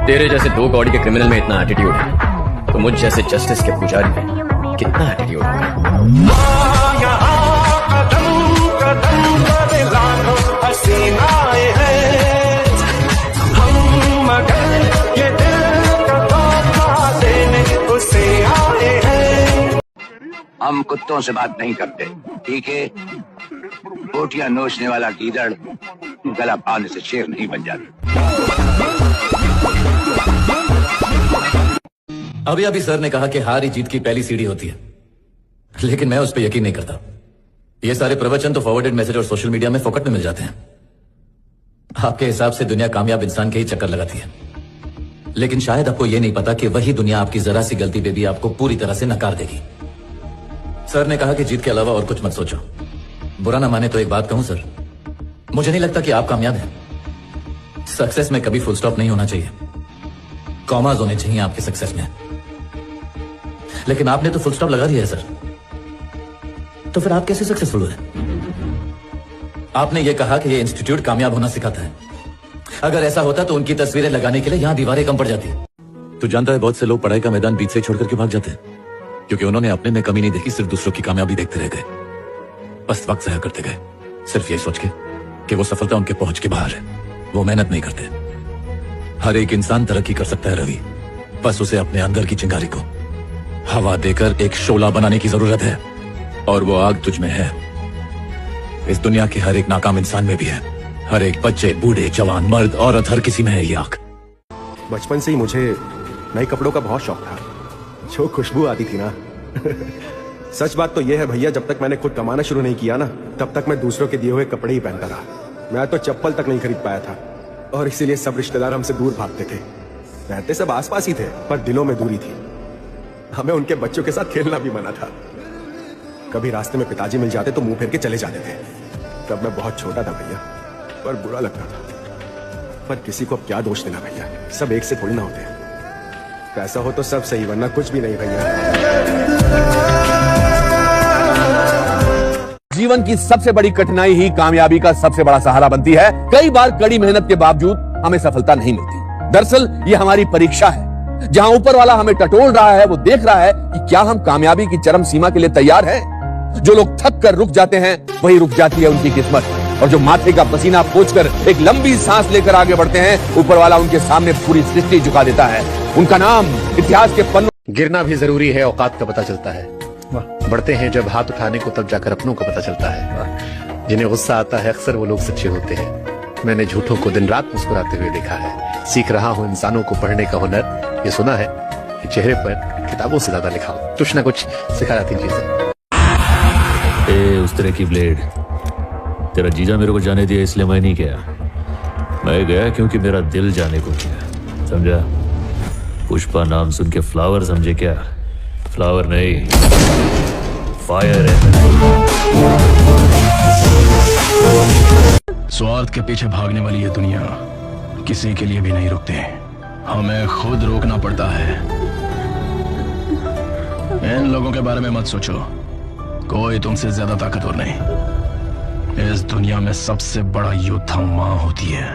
तेरे जैसे 2 कौड़ी के क्रिमिनल में इतना एटीट्यूड है तो मुझ जैसे जस्टिस के पुजारी में कितना एटीट्यूड होगा। हम कुत्तों से बात नहीं करते, ठीक है? बोटियां नोचने वाला गीदड़ गला पाने से शेर नहीं बन जाता। अभी सर ने कहा कि हार ही जीत की पहली सीढ़ी होती है, लेकिन मैं उस पर यकीन नहीं करता। ये सारे प्रवचन तो फॉरवर्डेड मैसेज और सोशल मीडिया में फोकट में मिल जाते हैं। आपके हिसाब से दुनिया कामयाब इंसान के ही चक्कर लगाती है, लेकिन शायद आपको यह नहीं पता कि वही दुनिया आपकी जरा सी गलती पे भी आपको पूरी तरह से नकार देगी। सर ने कहा कि जीत के अलावा और कुछ मत सोचो। बुरा ना माने तो एक बात कहूं सर, मुझे नहीं लगता कि आप कामयाब हैं। सक्सेस में कभी फुल स्टॉप नहीं होना चाहिए, कॉमास होने चाहिए आपके सक्सेस में। लेकिन आपने तो फुल स्टॉप लगा दिया है सर, तो फिर आप कैसे सक्सेसफुल हुए? आपने ये कहा कि ये इंस्टीट्यूट कामयाब होना सिखाता है। अगर ऐसा होता तो उनकी तस्वीरें लगाने के लिए यहां दीवारें कम पड़ जाती। तो जानता है बहुत से लोग पढ़ाई का मैदान बीच से छोड़कर के भाग जाते हैं, क्योंकि उन्होंने अपने में कमी नहीं देखी, सिर्फ दूसरों की कामयाबी देखते रह गए, बस वक्त ज़ाया करते गए, सिर्फ ये सोच के कि वो सफलता उनके पहुंच के बाहर है। वो मेहनत नहीं करते। हर एक इंसान तरक्की कर सकता है रवि, बस उसे अपने अंदर की चिंगारी को हवा देकर एक शोला बनाने की जरूरत है, और वो आग तुझ में है। इस दुनिया के हर एक नाकाम इंसान में भी है। हर एक बच्चे, बूढ़े, जवान, मर्द, औरत, हर किसी में है ये आग। बचपन से ही मुझे नए कपड़ों का बहुत शौक था, जो खुशबू आती थी ना। सच बात तो यह है भैया, जब तक मैंने खुद कमाना शुरू नहीं किया ना, तब तक मैं दूसरों के दिए हुए कपड़े ही पहनता रहा। मैं तो चप्पल तक नहीं खरीद पाया था, और इसीलिए सब रिश्तेदार हमसे दूर भागते थे। रहते सब आसपास ही थे, पर दिलों में दूरी थी। हमें उनके बच्चों के साथ खेलना भी मना था। कभी रास्ते में पिताजी मिल जाते तो मुंह फेर के चले जाते थे। तब मैं बहुत छोटा था भैया, पर बुरा लगता था। पर किसी को अब क्या दोष देना भैया, सब एक से थोड़ी ना होते। पैसा हो तो सब सही, वरना कुछ भी नहीं भैया। जीवन की सबसे बड़ी कठिनाई ही कामयाबी का सबसे बड़ा सहारा बनती है। कई बार कड़ी मेहनत के बावजूद हमें सफलता नहीं मिलती। दरअसल ये हमारी परीक्षा है, जहां ऊपर वाला हमें टटोल रहा है। वो देख रहा है कि क्या हम कामयाबी की चरम सीमा के लिए तैयार हैं। जो लोग थक कर रुक जाते हैं, वही रुक जाती है उनकी किस्मत। और जो माथे का पसीना पोंछकर एक लंबी सांस लेकर आगे बढ़ते हैं, ऊपर वाला उनके सामने पूरी सृष्टि झुका देता है। उनका नाम इतिहास के पन्नों। गिरना भी जरूरी है, औकात का पता चलता है। बढ़ते हैं जब हाथ उठाने को, तब जाकर अपनों को पता चलता है। जिन्हें गुस्सा आता है अक्सर वो लोग सच्चे होते हैं। मैंने झूठों को दिन रात मुस्कुराते हुए देखा है। सीख रहा हूँ इंसानों को पढ़ने का हुनर। ये सुना है कि चेहरे पर किताबों से ज्यादा लिखा हो, कुछ ना कुछ सिखा जाती चीजें। उस तरह की ब्लेड तेरा जीजा मेरे को जाने दिया, इसलिए मैं नहीं गया। मैं गया क्योंकि मेरा दिल जाने को किया, समझा? पुष्पा नाम सुन के फ्लावर समझे क्या? फ्लावर नहीं, फायर है। स्वार्थ के पीछे भागने वाली ये दुनिया किसी के लिए भी नहीं रुकते। हमें खुद रोकना पड़ता है। इन लोगों के बारे में मत सोचो, कोई तुमसे ज्यादा ताकतवर नहीं। इस दुनिया में सबसे बड़ा योद्धा माँ होती है।